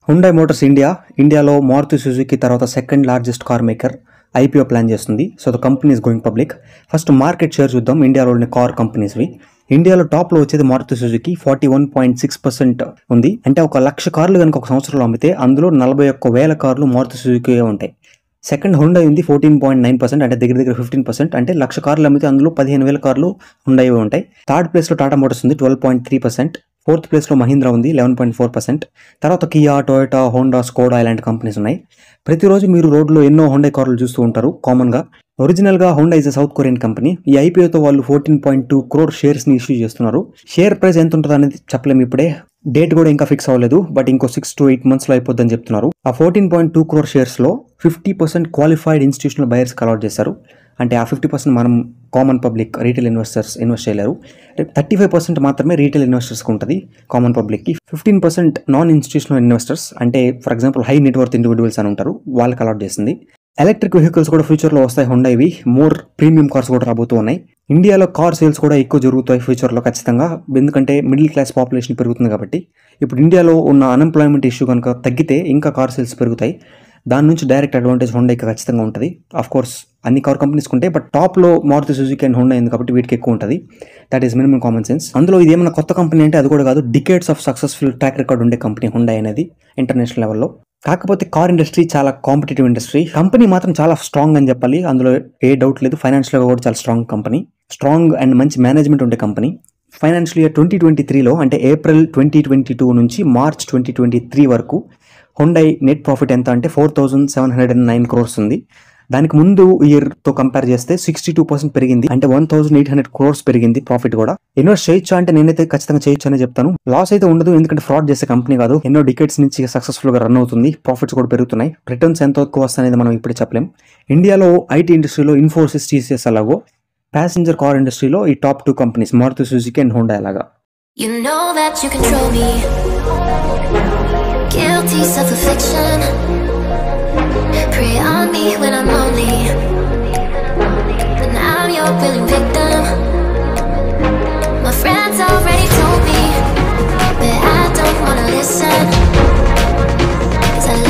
Hyundai Motors ఇండియాలో Maruti Suzuki తర్వాత second largest car maker IPO plan చేస్తుంది. So the company is going public. First market share చూద్దాం ఇండియాలోని car కంపెనీస్వి. ఇండియాలో టాప్లో వచ్చేది మారుతి సుజుకి 41.6% ఉంది. అంటే 1,00,000 కార్లు కనుక ఒక సంవత్సరంలో అమ్మితే అందులో 41,000 కార్లు మారుతి సుజుకి ఉంటాయి. సెకండ్ హుండై ఉంది 14.9%, అంటే దగ్గర 15%. అంటే 1,00,000 కార్లు అమ్మితే అందులో 15,000 కార్లు హుండై ఉంటాయి. థర్డ్ ప్లేస్లో టాటా మోటార్స్ ఉంది 12.3%. ఫోర్త్ ప్లేస్లో మహీంద్రా ఉంది 11.4%. తర్వాత కియా, టొయోటా, హోండా, స్కోడా ఇలాంటి కంపెనీస్ ఉన్నాయి. ప్రతిరోజు మీరు రోడ్లో ఎన్నో హుండై కార్లు చూస్తూ ఉంటారు కామన్గా. ఒరిజినల్గా Honda is south Korean company. ఈ ఐపీఓతో వాళ్ళు 14.2 crore షేర్స్ని ఇష్యూ చేస్తున్నారు. షేర్ ప్రైస్ ఎంత ఉంటుంది అనేది చెప్పలేము ఇప్పుడే, డేట్ కూడా ఇంకా ఫిక్స్ అవ్వలేదు. బట్ ఇంకో 6 to 8 monthsలో అయిపోద్దని చెప్తున్నారు. ఆ 14.2 crore షేర్స్లో 50% క్వాలిఫైడ్ ఇన్స్టిట్యూషనల్ బయర్స్కి అలాట్ చేశారు. అంటే ఆ 50% మనం common public retail investors invest చేయలేరు. 35% మాత్రమే రీటైల్ ఇన్వెస్టర్స్కి ఉంటుంది కామన్ పబ్లిక్కి. 15% నాన్ ఇన్స్టిట్యూషనల్ ఇన్వెస్టర్స్, అంటే for example high net worth individuals అని ఉంటారు, వాళ్ళకి అలాట్ చేసింది. ఎలక్ట్రిక్ వెహికల్స్ కూడా ఫ్యూచర్లో వస్తాయి హుండైవి. మోర్ ప్రీమియం కార్స్ కూడా రాబోతూ ఉన్నాయి. ఇండియాలో కార్ సేల్స్ కూడా ఎక్కువ జరుగుతాయి ఫ్యూచర్లో ఖచ్చితంగా, ఎందుకంటే మిడిల్ క్లాస్ పాపులేషన్ పెరుగుతుంది కాబట్టి. ఇప్పుడు ఇండియాలో ఉన్న అన్ఎంప్లాయ్మెంట్ ఇష్యూ కనుక తగ్గితే ఇంకా కార్ సేల్స్ పెరుగుతాయి. దాని నుంచి డైరెక్ట్ అడ్వాంటేజ్ హుండైకి ఖచ్చితంగా ఉంటుంది. ఆఫ్ కోర్స్ అన్ని కార్ కంపెనీస్కి ఉంటాయి, బట్ టాప్లో మారుతి సుజుకి అండ్ హుండై ఉంది కాబట్టి వీటికి ఎక్కువ ఉంటుంది. That is minimum common sense. అందులో ఇది ఏమైనా కొత్త కంపెనీ అంటే అది కూడా కాదు, decades of successful track record ఉండే కంపెనీ హుండై అనేది ఇంటర్నేషనల్ లెవెల్లో. కాకపోతే కార్ ఇండస్ట్రీ చాలా కాంపిటేటివ్ ఇండస్ట్రీ. కంపెనీ మాత్రం చాలా స్ట్రాంగ్ అని చెప్పాలి, అందులో ఏ డౌట్ లేదు. ఫైనాన్షియల్గా కూడా చాలా స్ట్రాంగ్ కంపెనీ, స్ట్రాంగ్ అండ్ మంచి మేనేజ్మెంట్ ఉండే కంపెనీ. ఫైనాన్షియల్ ఇయర్ 2023లో, అంటే ఏప్రిల్ 2022 నుంచి మార్చ్ 2023 వరకు హుండై నెట్ ప్రాఫిట్ ఎంత అంటే 4,709 crores ఉంది. దానికి ముందు ఇయర్తో కంపేర్ చేస్తే 62% పెరిగింది, అంటే 1,800 crores పెరిగింది ప్రాఫిట్ కూడా. ఇన్వెస్ట్ చేయొచ్చా అంటే నేనైతే ఖచ్చితంగా చేయొచ్చు అనే చెప్తాను. లాస్ అయితే ఉండదు, ఎందుకంటే ఫ్రాడ్ చేసే కంపెనీ కాదు. ఎన్నో డికేట్స్ నుంచి సక్సెస్ఫుల్గా రన్ అవుతుంది, ప్రాఫిట్స్ కూడా పెరుగుతున్నాయి. రిటర్న్స్ ఎంత ఎక్కువ వస్తాయనేది మనం ఇప్పుడే చెప్పలేం. ఇండియాలో ఐటీ ఇండస్ట్రీలో ఇన్ఫోసిస్, టీసీఎస్ అలాగో, ప్యాసింజర్ కార్ ఇండస్ట్రీలో ఈ top 2 companies Maruti Suzuki and Hyundai అలాగా. You know that you control me. Guilty self-affliction.